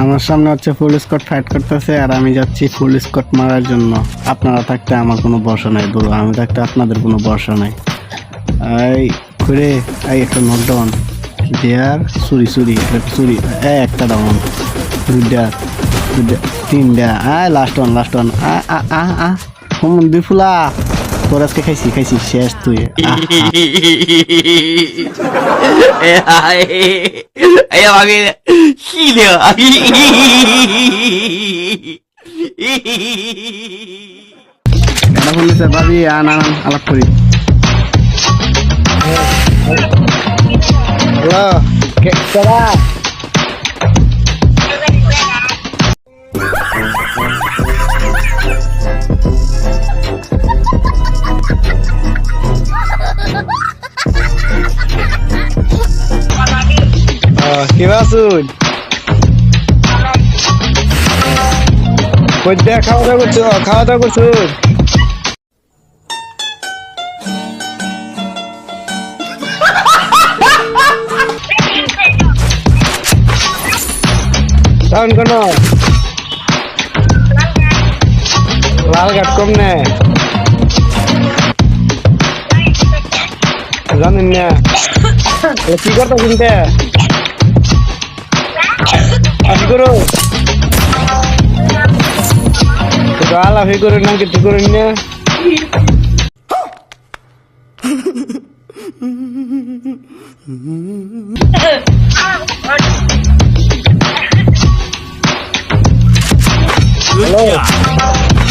আমার সামনে হচ্ছে ফুল স্কট ফাইট করতেছে আর আমি যাচ্ছি ফুল স্কট মারার জন্য। আপনারা থাকতে আমার কোনো ভরসা নাই, বলো আমি থাকতে আপনাদের কোনো ভরসা নাই। এই করে এই একটা নকডাউন দেয়ার চুরি চুরি চুরি একটা ডাউন দুইটা তিনটা লাস্ট ওয়ান দুই ফুলা তোর আজকে খাইছি শেষ তুই। ভাবি আন আলাপ করি। কি বাসুন খাওয়া দাওয়া করছো? কোন লালঘাট কম নে জানেন না কি করতো শুনতে কি করো আলাফি করুন না কিছু করুন না।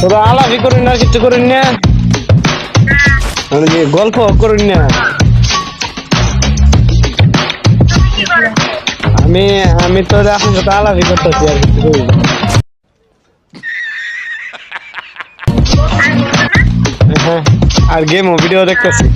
তোরা আলাফি করুন না কিছু করুন না, গল্প করুন না। আমি তো আপনার সাথে আলাপই করতেছি আর কিছু করি। হ্যাঁ আর গেম ও ভিডিও দেখতেছি।